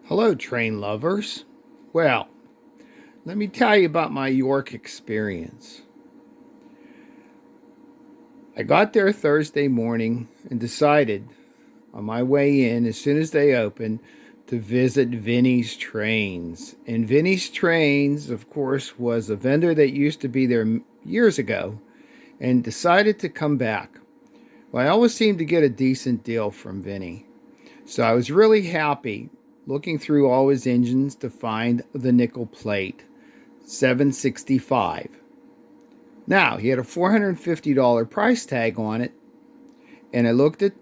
Hello, train lovers. Well, let me tell you about my York experience. I got there Thursday morning and decided on my way in, as soon as they opened, to visit Vinnie's Trains. And Vinnie's Trains, of course, was a vendor that used to be there years ago and decided to come back. Well, I always seemed to get a decent deal from Vinnie. So I was really happy looking through all his engines to find the nickel plate 765. Now, he had a $450 price tag on it, and I looked at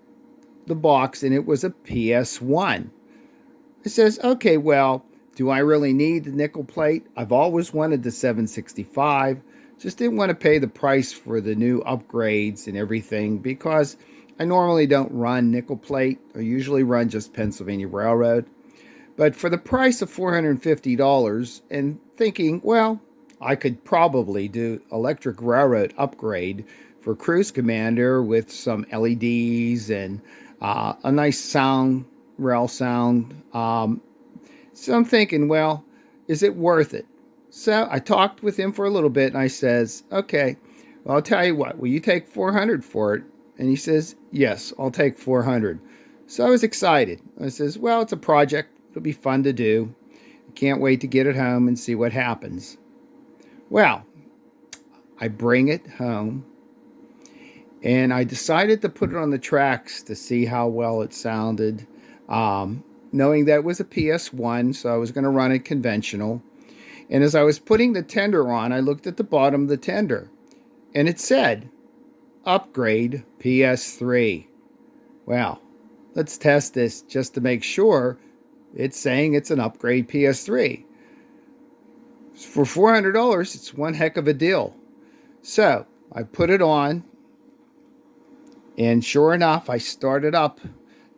the box and it was a PS1. It says, okay, well, do I really need the nickel plate? I've always wanted the 765. Just didn't want to pay the price for the new upgrades and everything because I normally don't run nickel plate. I usually run just Pennsylvania Railroad. But for the price of $450 and thinking, well, I could probably do electric railroad upgrade for Cruise Commander with some LEDs and a nice sound, rail sound. So I'm thinking, well, is it worth it? So I talked with him for a little bit and I says, okay, well, I'll tell you what, will you take 400 for it? And he says, yes, I'll take 400. So I was excited. I says, well, it's a project. It'll be fun to do. Can't wait to get it home and see what happens. Well, I bring it home and I decided to put it on the tracks to see how well it sounded, knowing that it was a PS1, so I was going to run it conventional. And as I was putting the tender on, I looked at the bottom of the tender and it said, upgrade PS3. Well, let's test this just to make sure it's saying it's an upgrade PS3. For $400, it's one heck of a deal. So I put it on, and sure enough, I started up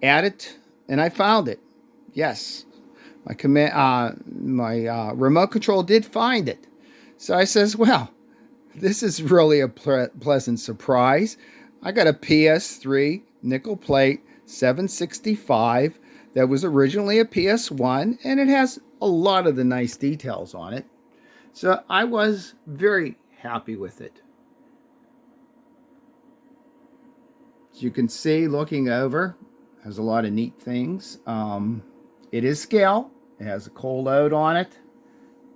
at it, and I found it. Yes, my remote control did find it. So I says, well, this is really a pleasant surprise. I got a PS3 nickel plate 765 that was originally a PS1, and it has a lot of the nice details on it. So I was very happy with it. As you can see, looking over, has a lot of neat things. It is scale. It has a cold load on it,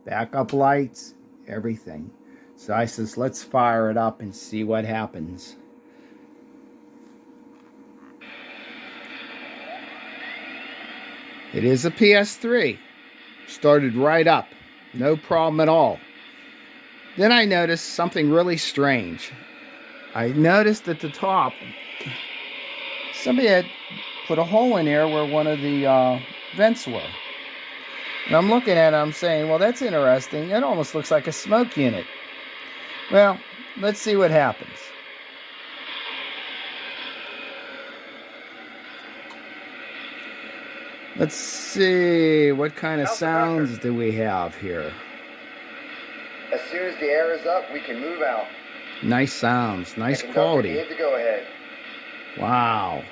backup lights, everything. So I says, let's fire it up and see what happens. It is a PS3. Started right up. No problem at all. Then I noticed something really strange. I noticed at the top, somebody had put a hole in there where one of the vents were. And I'm looking at it, I'm saying, well, that's interesting. It almost looks like a smoke unit. Well, let's see what happens. Let's see, what kind of sounds do we have here? As soon as the air is up, we can move out. Nice sounds, nice quality. Gave the go ahead. Wow.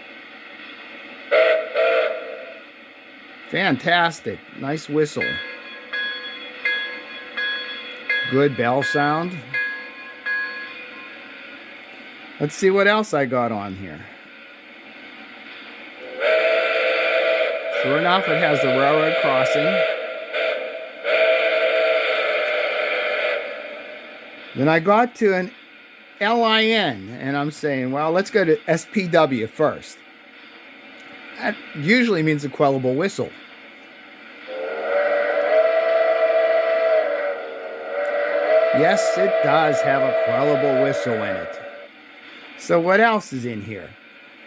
Fantastic. Nice whistle. Good bell sound. Let's see what else I got on here. Sure enough, it has the railroad crossing. Then I got to an LIN, and I'm saying, well, let's go to SPW first. That usually means a quellable whistle. Yes, it does have a quellable whistle in it. So what else is in here?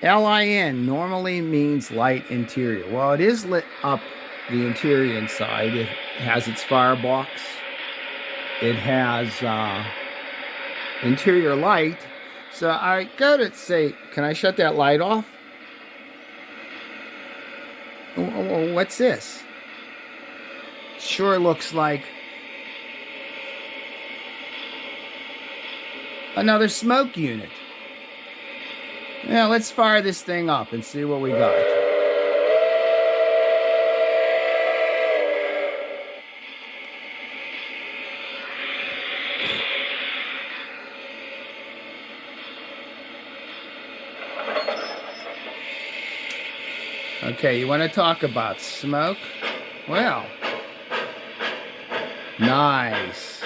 LIN normally means light interior. Well, it is lit up the interior inside. It has its firebox. It has interior light. So I go to say, can I shut that light off? What's this? Sure looks like another smoke unit. Now let's fire this thing up and see what we got. Okay, you want to talk about smoke? Well, nice.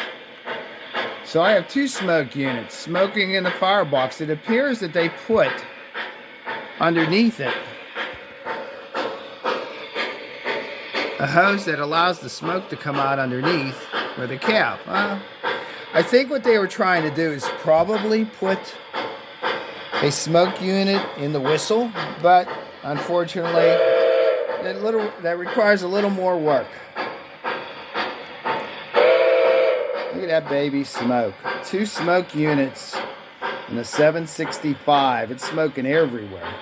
So I have two smoke units smoking in the firebox. It appears that they put underneath it a hose that allows the smoke to come out underneath with a cap. Well, I think what they were trying to do is probably put a smoke unit in the whistle, but unfortunately, that requires a little more work. Look at that baby smoke. Two smoke units in a 765. It's smoking everywhere.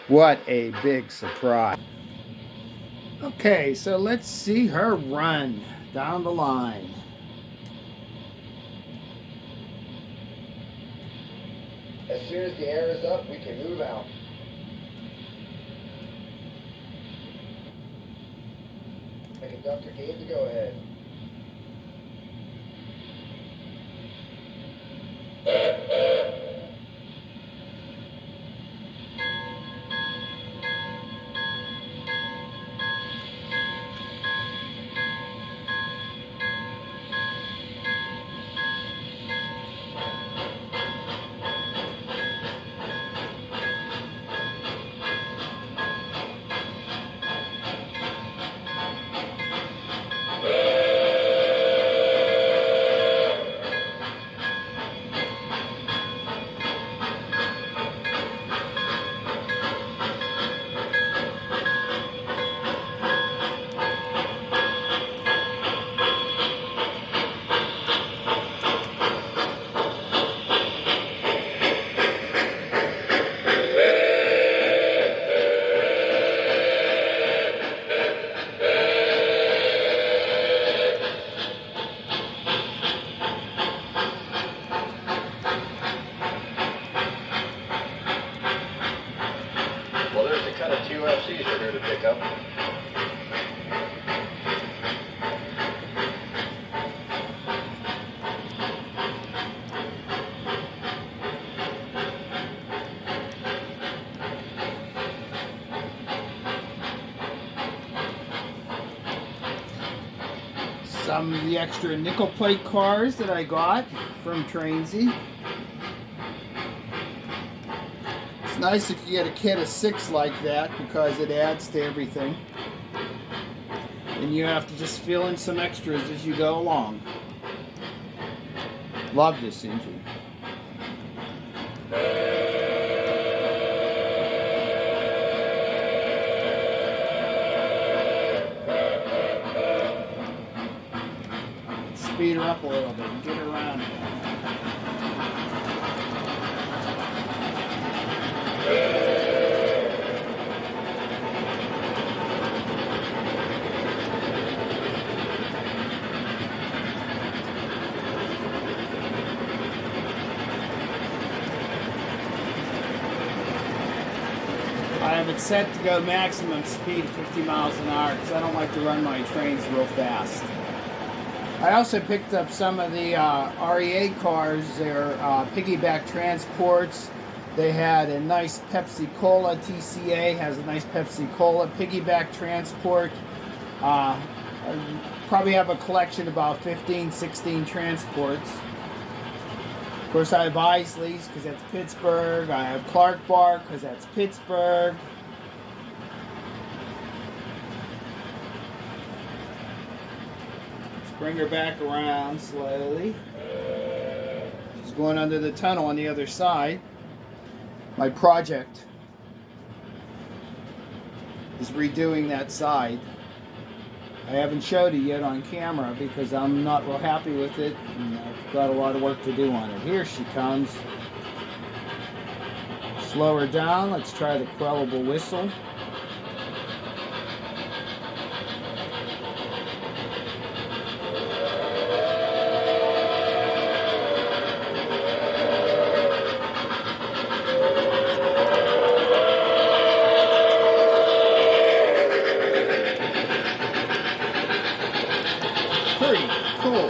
What a big surprise. Okay, so let's see her run down the line. As soon as the air is up, we can move out. The conductor gave the go-ahead. Well, there's the cut of UFCs we're here to pick up. Some of the extra nickel plate cars that I got from Trainsy. It's nice if you get a kit of 6 like that because it adds to everything. And you have to just fill in some extras as you go along. Love this engine. Speed her up a little bit and get her around. I have it set to go maximum speed 50 miles an hour because I don't like to run my trains real fast. I also picked up some of the REA cars. They're piggyback transports. They had a nice Pepsi Cola. TCA has a nice Pepsi Cola piggyback transport. I probably have a collection of about 15, 16 transports. Of course, I have Isley's because that's Pittsburgh. I have Clark Bar because that's Pittsburgh. Bring her back around slowly. She's going under the tunnel on the other side. My project is redoing that side. I haven't showed it yet on camera because I'm not real happy with it and I've got a lot of work to do on it. Here she comes. Slow her down. Let's try the Quellable whistle. Pretty cool.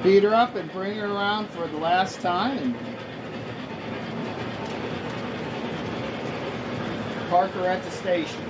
speed her up and bring her around for the last time and park her at the station.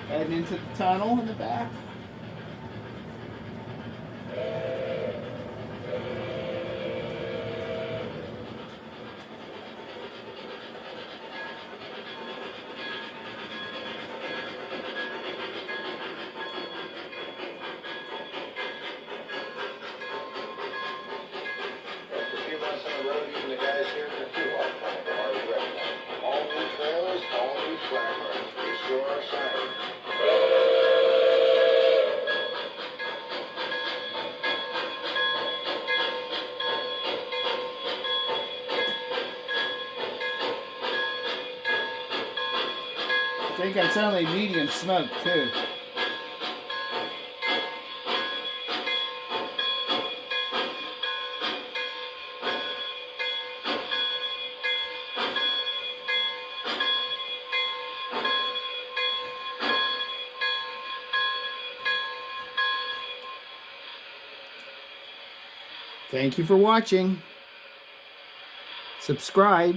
Heading into the tunnel in the back. After a few months on the road, even the guys here in the fuel plant are already recognized. All new trailers, all new flat runs. We sure are shiny. I think that's only medium smoke too. Thank you for watching. Subscribe.